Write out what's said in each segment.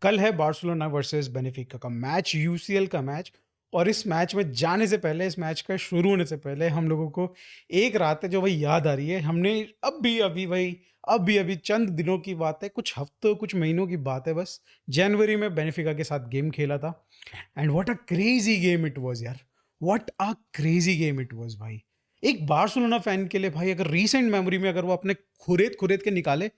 कल है Barcelona versus Benfica का मैच, यूसीएल का मैच। और इस मैच में जाने से पहले, इस मैच का शुरू होने से पहले हम लोगों को एक रात है जो भाई याद आ रही है। हमने अभी अभी चंद दिनों की बात है, कुछ हफ्तों कुछ महीनों की बात है बस। जनवरी में बेनिफिका के साथ गेम खेला था and what a crazy game it was यार। What a crazy game it was भाई। एक बार्सिलोना फैन के लिए भाई, अगर रीसेंट मेमोरी में अगर वो अपने खुरेद खुरेद के निकाले,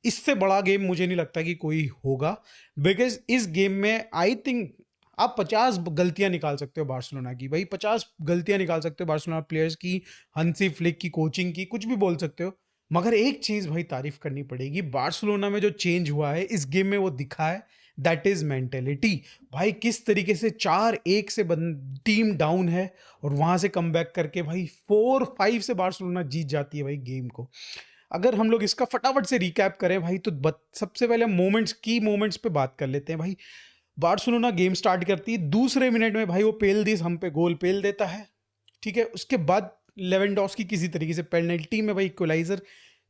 इससे बड़ा गेम मुझे नहीं लगता कि कोई होगा। बिकॉज इस गेम में आई थिंक आप 50 गलतियां निकाल सकते हो बार्सिलोना की, भाई 50 गलतियां निकाल सकते हो बार्सिलोना प्लेयर्स की, हंसी फ्लिक की, कोचिंग की, कुछ भी बोल सकते हो। मगर एक चीज भाई तारीफ करनी पड़ेगी, बार्सिलोना में जो चेंज हुआ है इस गेम में वो दिखा है, दैट इज मेंटेलिटी। भाई किस तरीके से 4-1 से टीम डाउन है और वहां से कम बैक करके भाई 4-5 से बार्सिलोना जीत जाती है भाई गेम को। अगर हम लोग इसका फटाफट से रिकैप करें भाई, तो सबसे पहले मोमेंट्स, की मोमेंट्स पे बात कर लेते हैं भाई। बार्सिलोना गेम स्टार्ट करती है, दूसरे मिनट में भाई वो पेल दिस हम पे गोल पेल देता है। ठीक है, उसके बाद लेवेंडोस्की किसी तरीके से पेनल्टी में भाई इक्वलाइजर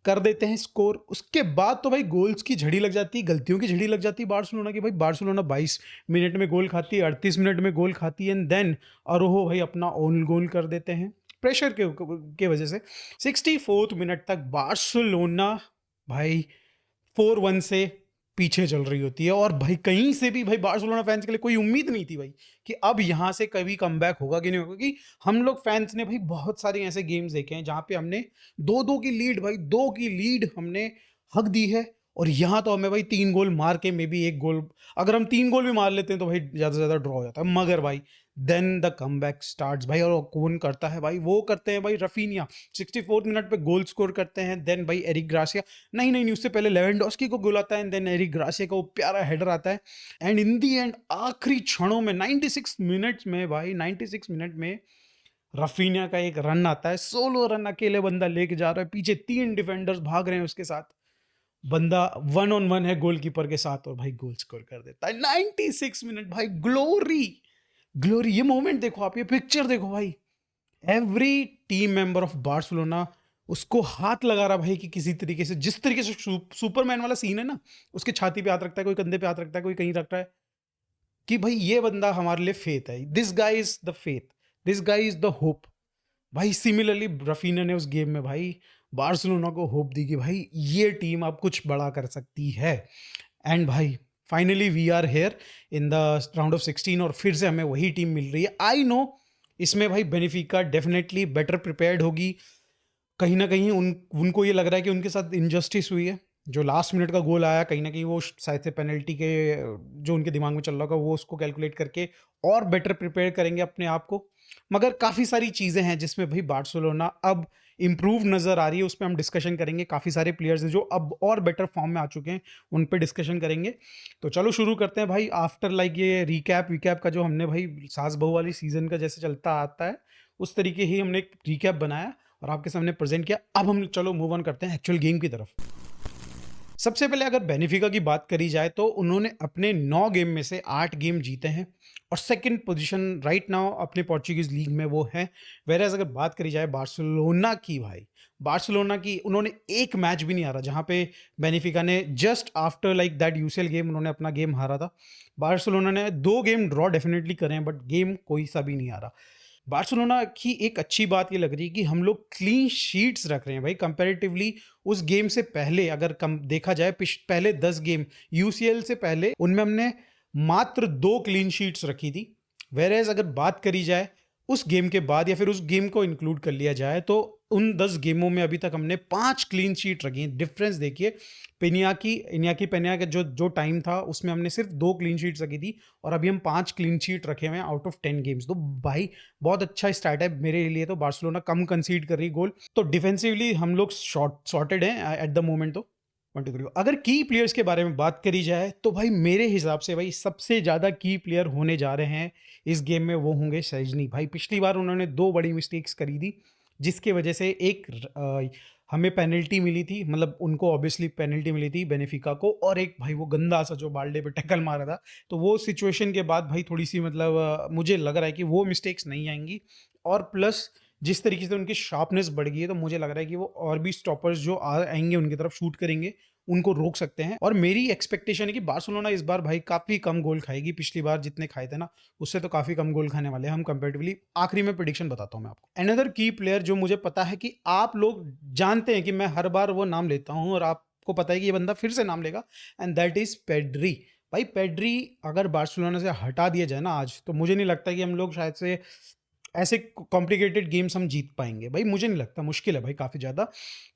कर देते हैं स्कोर। उसके बाद तो भाई गोल्स की झड़ी लग जाती है, गलतियों की झड़ी लग जाती है बार्सिलोना की। भाई बार्सिलोना 22 मिनट में गोल खाती है, 38 मिनट में गोल खाती है एंड देन अरोहो भाई अपना ओन गोल कर देते हैं प्रेशर के वजह से। 64 मिनट तक बार्सिलोना भाई 4-1 से पीछे चल रही होती है। और भाई कहीं से भी भाई बार्सिलोना फैंस के लिए कोई उम्मीद नहीं थी भाई कि अब यहां से कभी कमबैक होगा कि नहीं होगा, क्योंकि हम लोग फैंस ने भाई बहुत सारे ऐसे गेम्स देखे हैं जहां पे हमने 2-2 की लीड, भाई 2 की लीड हमने हक दी है। और यहां तो हमें भाई 3 गोल मार के मे बी 1 गोल, अगर हम 3 गोल भी मार लेते हैं तो भाई ज्यादा से ज्यादा ड्रॉ हो जाता है। मगर भाई देन द कमबैक स्टार्ट्स भाई, और कौन करता है भाई, वो करते हैं भाई रफीनिया। 64 मिनट पे गोल स्कोर करते हैं, देन भाई एरिक ग्रासिया, नहीं उससे पहले लेवेंडोस्की को गोल आता है, देन एरिक ग्रासिया का वो प्यारा हेडर आता है। एंड इन दी एंड आखिरी क्षणों में 96 मिनट्स में भाई, 96 मिनट में रफीनिया का एक रन आता है, सोलो रन, अकेले बंदा लेके जा रहा है, पीछे 3 डिफेंडर्स भाग रहे हैं उसके साथ, बंदा 1-on-1 है गोलकीपर के साथ और भाई गोल स्कोर कर देता है 96 मिनट। भाई ग्लोरी, ग्लोरी, ये मोमेंट देखो आप, ये पिक्चर देखो भाई। Every team member of Barcelona उसको हाथ लगा रहा भाई कि किसी तरीके से, जिस तरीके से सुपरमैन वाला सीन है ना, उसके छाती पे हाथ रखता है, कोई कंधे पे हाथ रखता है, कोई कहीं रखता है, कि भाई ये बंदा हमारे लिए फेथ है, this guy is the faith, this guy is the hope. भाई सिमिलरली रफीना ने उस गेम में भाई बार्सिलोना को होप दी कि भाई ये टीम अब कुछ बड़ा कर सकती है। एंड भाई finally we are here in the round of 16 और फिर से हमें वही टीम मिल रही है। आई नो इसमें भाई बेनिफिका डेफिनेटली बेटर प्रिपेयर्ड होगी। कहीं ना कहीं उनको ये लग रहा है कि उनके साथ इनजस्टिस हुई है। जो लास्ट मिनट का गोल आया, कहीं ना कहीं वो शायद से पेनल्टी के, जो उनके दिमाग में चल रहा होगा, वो उसको कैलकुलेट करके और बेटर प्रिपेयर करेंगे अपने आप को। मगर काफ़ी सारी चीज़ें हैं जिसमें भाई बार्सिलोना अब इम्प्रूव नज़र आ रही है, उस पर हम डिस्कशन करेंगे। काफ़ी सारे प्लेयर्स हैं जो अब और बेटर फॉर्म में आ चुके हैं, उन पर डिस्कशन करेंगे। तो चलो शुरू करते हैं भाई। आफ्टर लाइक ये रिकैप विकैप का जो हमने भाई सास बहू वाली सीजन का जैसे चलता आता है, उस तरीके ही हमने एक रिकैप बनाया और आपके सामने प्रेजेंट किया। अब हम चलो मूव ऑन करते हैं एक्चुअल गेम की तरफ। सबसे पहले अगर बेनिफिका की बात करी जाए तो उन्होंने अपने 9 गेम में से 8 गेम जीते हैं और सेकंड पोजीशन राइट नाउ अपने पोर्चुगीज लीग में वो है। वेरएज अगर बात करी जाए बार्सिलोना की, भाई बार्सिलोना की, उन्होंने एक मैच भी नहीं हारा जहां पे बेनिफिका ने just after like that UCL game उन्होंने अपना गेम हारा था। बार्सिलोना ने 2 गेम ड्रॉ डेफिनेटली करे हैं, बट गेम कोई सा भी नहीं हारा। बार्सिलोना की एक अच्छी बात ये लग रही है कि हम लोग क्लीन शीट्स रख रहे हैं भाई कंपैरेटिवली उस गेम से पहले। अगर कम देखा जाए पहले 10 गेम यूसीएल से पहले, उनमें हमने मात्र 2 क्लीन शीट्स रखी थी। वेरेज अगर बात करी जाए उस गेम के बाद या फिर उस गेम को इंक्लूड कर लिया जाए तो उन 10 गेमों में अभी तक हमने 5 क्लीन शीट रखी हैं। डिफरेंस देखिए, इनियाकी पेनिया का जो टाइम था उसमें हमने सिर्फ 2 क्लीन शीट्स रखी थी और अभी हम 5 क्लीन शीट रखे हुए हैं आउट ऑफ 10 गेम्स। तो भाई बहुत अच्छा स्टार्ट है मेरे लिए। तो बार्सिलोना कम कंसीड कर रही गोल, तो डिफेंसिवली हम लोग सॉर्टेड हैं एट द मोमेंट। तो 1 2 3 अगर की प्लेयर्स के बारे में बात करी जाए तो भाई मेरे हिसाब से भाई सबसे ज़्यादा की प्लेयर होने जा रहे हैं इस गेम में, वो होंगे शेज़नी। भाई पिछली बार उन्होंने 2 बड़ी मिस्टेक्स करी थी जिसके वजह से एक हमें पेनल्टी मिली थी, मतलब उनको ऑब्वियसली पेनल्टी मिली थी बेनिफिका को, और एक भाई वो गंदा सा जो बाल्डे पे टैकल मारा था। तो वो सिचुएशन के बाद भाई थोड़ी सी मतलब मुझे लग रहा है कि वो मिस्टेक्स नहीं आएंगी। और प्लस जिस तरीके से उनकी शार्पनेस बढ़ गई है तो मुझे लग रहा है कि वो और भी स्टॉपर्स जो आएंगे उनकी तरफ शूट करेंगे उनको रोक सकते हैं। और मेरी एक्सपेक्टेशन है कि बार्सिलोना इस बार भाई काफ़ी कम गोल खाएगी, पिछली बार जितने खाए थे ना उससे तो काफ़ी कम गोल खाने वाले हैं हम कंपेरेटिवली। आखिरी में प्रेडिक्शन बताता हूँ मैं आपको। अनदर की प्लेयर जो मुझे पता है कि आप लोग जानते हैं कि मैं हर बार वो नाम लेता हूँ और आपको पता है कि ये बंदा फिर से नाम लेगा, एंड दैट इज पेड्री। भाई पेड्री अगर बार्सिलोना से हटा दिया जाए ना आज, तो मुझे नहीं लगता कि हम लोग शायद से ऐसे कॉम्प्लिकेटेड गेम्स हम जीत पाएंगे। भाई मुझे नहीं लगता, मुश्किल है भाई काफ़ी ज़्यादा।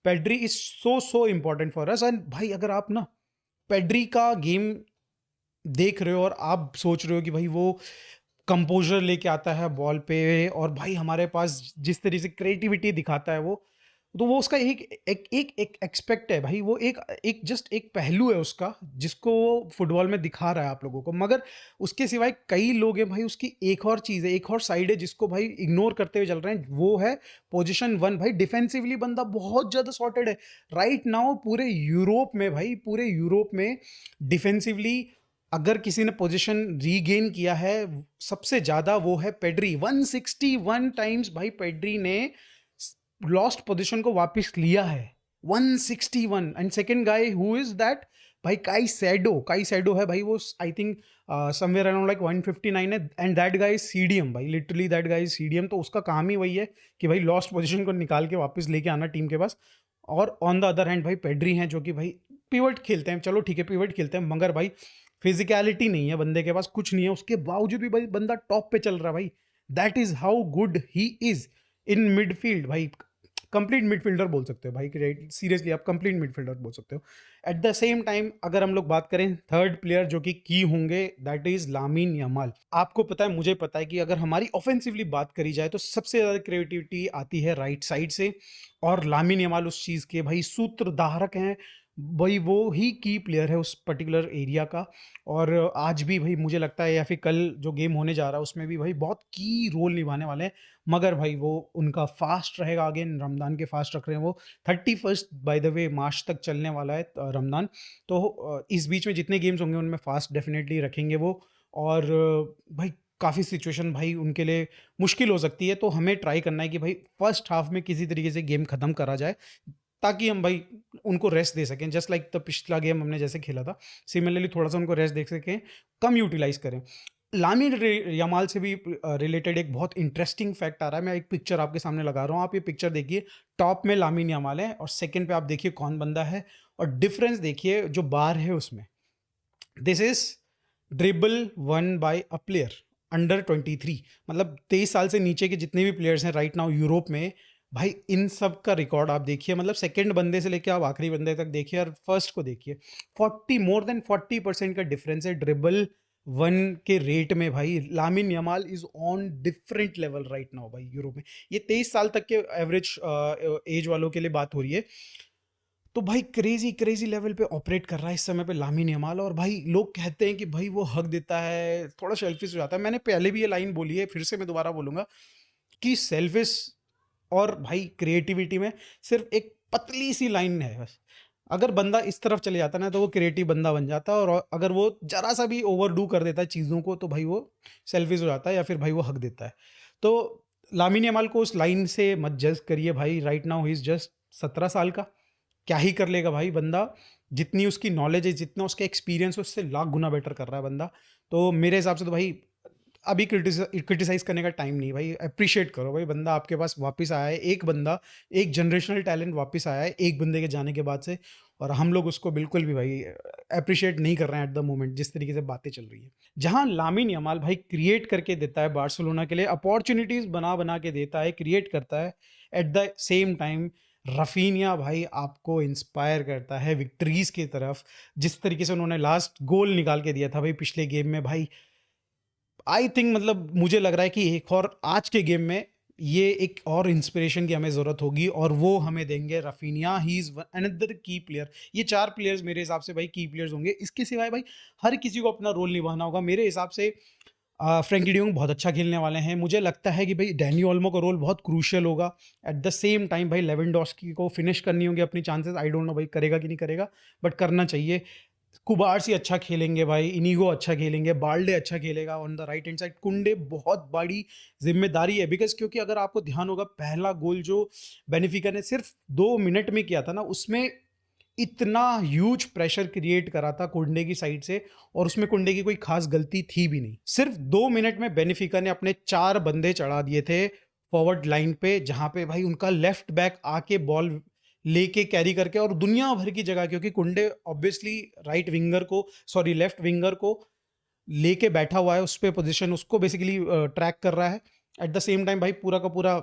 Pedri is so important for us. And भाई अगर आप ना पेड्री का गेम देख रहे हो और आप सोच रहे हो कि भाई वो कंपोजर लेके आता है बॉल पे, और भाई हमारे पास जिस तरीके से क्रिएटिविटी दिखाता है वो, तो वो उसका एक एक्सपेक्ट है भाई। वो एक जस्ट एक पहलू है उसका जिसको वो फुटबॉल में दिखा रहा है आप लोगों को। मगर उसके सिवाय कई लोग हैं भाई, उसकी एक और चीज़ है, एक और साइड है जिसको भाई इग्नोर करते हुए चल रहे हैं, वो है पोजीशन 1। भाई डिफेंसिवली बंदा बहुत ज़्यादा सॉर्टेड है राइट नाउ पूरे यूरोप में। भाई पूरे यूरोप में डिफेंसिवली अगर किसी ने पोजीशन रीगेन किया है सबसे ज़्यादा वो है पेड्री। 161 टाइम्स भाई पेड्री ने लॉस्ट पोजीशन को वापस लिया है, 161। And second guy who is that, भाई काई सैडो है भाई, वो I think somewhere around like 159 है। And that guy is CDM भाई, literally that guy is CDM. तो उसका काम ही वही है कि भाई लॉस्ट पोजीशन को निकाल के वापस लेके आना टीम के पास। और ऑन द अदर हैंड भाई पेड्री हैं जो कि भाई पिवट खेलते हैं, चलो ठीक है पिवट खेलते हैं, मगर भाई फिजिकलिटी नहीं है बंदे के पास, कुछ नहीं है, उसके बावजूद भी भाई बंदा टॉप पे चल रहा है भाई। That is how good he is in midfield. भाई कंप्लीट मिडफील्डर बोल सकते हो भाई, सीरियसली आप कंप्लीट मिडफील्डर बोल सकते हो। एट द सेम टाइम अगर हम लोग बात करें थर्ड प्लेयर जो कि की होंगे, दैट इज लामिन यमाल। आपको पता है, मुझे पता है कि अगर हमारी ऑफेंसिवली बात करी जाए तो सबसे ज़्यादा क्रिएटिविटी आती है राइट साइड से, और लामिन यमाल उस चीज़ के भाई सूत्रधारक हैं। भाई वो ही की प्लेयर है उस पर्टिकुलर एरिया का। और आज भी भाई मुझे लगता है, या फिर कल जो गेम होने जा रहा है उसमें भी भाई बहुत की रोल निभाने वाले हैं। मगर भाई वो उनका फास्ट रहेगा, अगेन रमदान के फास्ट रख रहे हैं वो। 31 बाय द वे मार्च तक चलने वाला है रमदान। तो इस बीच में जितने गेम्स होंगे उनमें फास्ट डेफिनेटली रखेंगे वो। और भाई काफ़ी सिचुएशन भाई उनके लिए मुश्किल हो सकती है, तो हमें ट्राई करना है कि भाई फर्स्ट हाफ में किसी तरीके से गेम ख़त्म करा जाए, ताकि हम भाई उनको रेस्ट दे सकें। जस्ट लाइक द पिछला गेम हमने जैसे खेला था, सिमिलरली थोड़ा सा उनको रेस्ट दे सकें, कम यूटिलाइज करें। लामिन यमाल से भी रिलेटेड एक बहुत इंटरेस्टिंग फैक्ट आ रहा है। मैं एक पिक्चर आपके सामने लगा रहा हूँ, आप ये पिक्चर देखिए। टॉप में लामिन यमाल है और सेकंड पे आप देखिए कौन बंदा है, और डिफरेंस देखिए जो बार है उसमें। This is dribble one by a player under 23, मतलब 23 साल से नीचे के जितने भी प्लेयर्स हैं राइट नाउ यूरोप में, भाई इन सब का रिकॉर्ड आप देखिए। मतलब सेकंड बंदे से लेके आप आखिरी बंदे तक देखिए और फर्स्ट को देखिए, 40 मोर देन 40% का डिफरेंस है ड्रिबल वन के रेट में। भाई Lamine Yamal is on different level right now भाई यूरोप में। ये 23 साल तक के एवरेज एज वालों के लिए बात हो रही है। तो भाई क्रेजी लेवल पे ऑपरेट कर रहा है इस समय पे लामिन यमाल। और भाई लोग कहते हैं कि भाई वो हक देता है, थोड़ा सेल्फिश हो जाता है। मैंने पहले भी ये लाइन बोली है, फिर से मैं दोबारा बोलूंगा कि सेल्फिश और भाई क्रिएटिविटी में सिर्फ एक पतली सी लाइन है बस। अगर बंदा इस तरफ चले जाता है ना तो वो क्रिएटिव बंदा बन जाता है, और अगर वो जरा सा भी ओवरडू कर देता है चीज़ों को तो भाई वो सेल्फिश हो जाता है, या फिर भाई वो हक देता है। तो लामिन यमाल को उस लाइन से मत जज करिए भाई। Right now he is just 17 साल का, क्या ही कर लेगा भाई बंदा। जितनी उसकी नॉलेज है, जितना उसका एक्सपीरियंस है, उससे लाख गुना बेटर कर रहा है बंदा। तो मेरे हिसाब से तो भाई अभी क्रिटिसाइज करने का टाइम नहीं भाई, अप्रिशिएट करो भाई। बंदा आपके पास वापस आया है, एक बंदा, एक जनरेशनल टैलेंट वापस आया है एक बंदे के जाने के बाद से, और हम लोग उसको बिल्कुल भी भाई अप्रिशिएट नहीं कर रहे हैं एट द मोमेंट जिस तरीके से बातें चल रही है। जहां लामिन यमाल भाई क्रिएट करके देता है बार्सिलोना के लिए, अपॉर्चुनिटीज बना बना के देता है, क्रिएट करता है, at the same time Raphinha भाई आपको इंस्पायर करता है विक्ट्रीज की तरफ। जिस तरीके से उन्होंने लास्ट गोल निकाल के दिया था भाई पिछले गेम में, भाई आई थिंक मतलब मुझे लग रहा है कि एक और आज के गेम में ये एक और इंस्पिरेशन की हमें ज़रूरत होगी, और वो हमें देंगे रफीनिया। ही इज़ अनदर की प्लेयर। ये 4 प्लेयर्स मेरे हिसाब से भाई की प्लेयर्स होंगे। इसके सिवाय भाई हर किसी को अपना रोल निभाना होगा मेरे हिसाब से। फ्रैंकी डियोंग बहुत अच्छा खेलने वाले हैं। मुझे लगता है कि भाई डैनी ओल्मो का रोल बहुत क्रूशियल होगा। एट द सेम टाइम भाई लेवेंडोस्की को फिनिश करनी होगी अपनी चांसेस। आई डोंट नो भाई करेगा कि नहीं करेगा, बट करना चाहिए। कुबारसी अच्छा खेलेंगे भाई, इनिगो अच्छा खेलेंगे, बाल्डे अच्छा खेलेगा on the right hand side. कुंडे बहुत बड़ी जिम्मेदारी है, बिकॉज क्योंकि अगर आपको ध्यान होगा पहला गोल जो बेनिफिका ने सिर्फ 2 मिनट में किया था ना, उसमें इतना ह्यूज प्रेशर क्रिएट करा था कुंडे की साइड से, और उसमें कुंडे की कोई खास गलती थी भी नहीं। सिर्फ 2 मिनट में बेनिफिका ने अपने 4 बंदे चढ़ा दिए थे फॉरवर्ड लाइन पे, जहां पे भाई उनका लेफ्ट बैक आके बॉल लेके कैरी करके, और दुनिया भर की जगह, क्योंकि कुंडे ऑब्वियसली राइट विंगर को, सॉरी लेफ्ट विंगर को लेके बैठा हुआ है, उस पे पोजीशन उसको बेसिकली ट्रैक कर रहा है। एट द सेम टाइम भाई पूरा का पूरा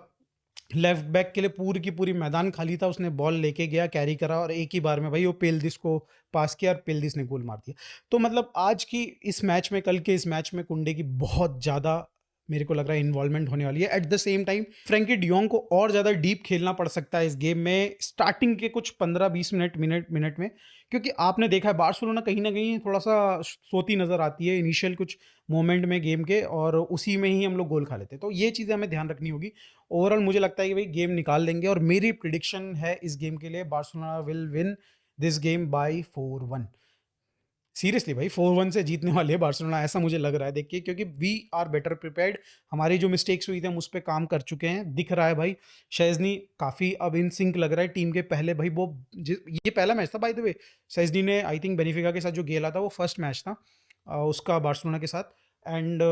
लेफ्ट बैक के लिए पूरी की पूरी मैदान खाली था, उसने बॉल लेके गया, कैरी करा, और एक ही बार में भाई वो पेल्दिस को पास किया और पेल्दिस ने गोल मार दिया। तो मतलब आज की इस मैच में, कल के इस मैच में कुंडे की बहुत ज़्यादा मेरे को लग रहा है इन्वॉल्वमेंट होने वाली है। At the same time Frenkie de Jong को और ज़्यादा डीप खेलना पड़ सकता है इस गेम में स्टार्टिंग के कुछ 15-20 मिनट में, क्योंकि आपने देखा है बार्सिलोना कहीं ना कहीं थोड़ा सा सोती नज़र आती है इनिशियल कुछ मोमेंट में गेम के, और उसी में ही हम लोग गोल खा लेते हैं। तो ये चीज़ें हमें ध्यान रखनी होगी। ओवरऑल मुझे लगता है कि भाई गेम निकाल देंगे, और मेरी प्रिडिक्शन है इस गेम के लिए, Barcelona will win this game by 4-1। Seriously भाई 4-1 से जीतने वाले है बार्सिलोना, ऐसा मुझे लग रहा है देख के, क्योंकि वी आर बेटर प्रिपेयर्ड। हमारी जो मिस्टेक्स हुई थी हम उस पर काम कर चुके हैं, दिख रहा है भाई। शेज़नी काफ़ी अब इन सिंक लग रहा है टीम के। पहले भाई वो ये पहला मैच था बाय द वे, शेज़नी ने आई थिंक बेनिफिका के साथ जो खेला था वो फर्स्ट मैच था उसका बार्सिलोना के साथ। एंड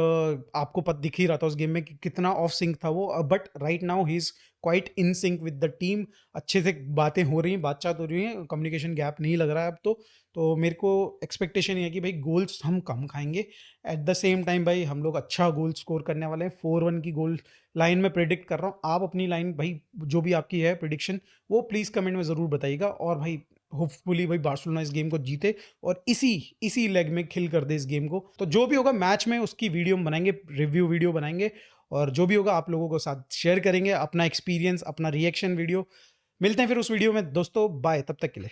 आपको दिख ही रहा था उस गेम में कि कितना ऑफ सिंक था वो, but right now he is quite in sync with the team. अच्छे से बातें हो रही हैं, बातचीत हो रही है, कम्युनिकेशन गैप नहीं लग रहा है अब तो मेरे को एक्सपेक्टेशन ये है कि भाई गोल्स हम कम खाएंगे। एट द सेम टाइम भाई हम लोग अच्छा गोल स्कोर करने वाले हैं। 4-1 की गोल लाइन में प्रिडिक्ट कर रहा हूँ। आप अपनी लाइन भाई जो भी आपकी है प्रिडिक्शन वो प्लीज़ कमेंट में ज़रूर बताइएगा, और भाई होपफुली भाई बार्सिलोना इस गेम को जीते और इसी लेग में खिल कर दे इस गेम को। तो जो भी होगा मैच में उसकी वीडियो हम बनाएंगे, रिव्यू वीडियो बनाएंगे, और जो भी होगा आप लोगों को साथ शेयर करेंगे अपना एक्सपीरियंस, अपना रिएक्शन वीडियो। मिलते हैं फिर उस वीडियो में दोस्तों, बाय तब तक के लिए।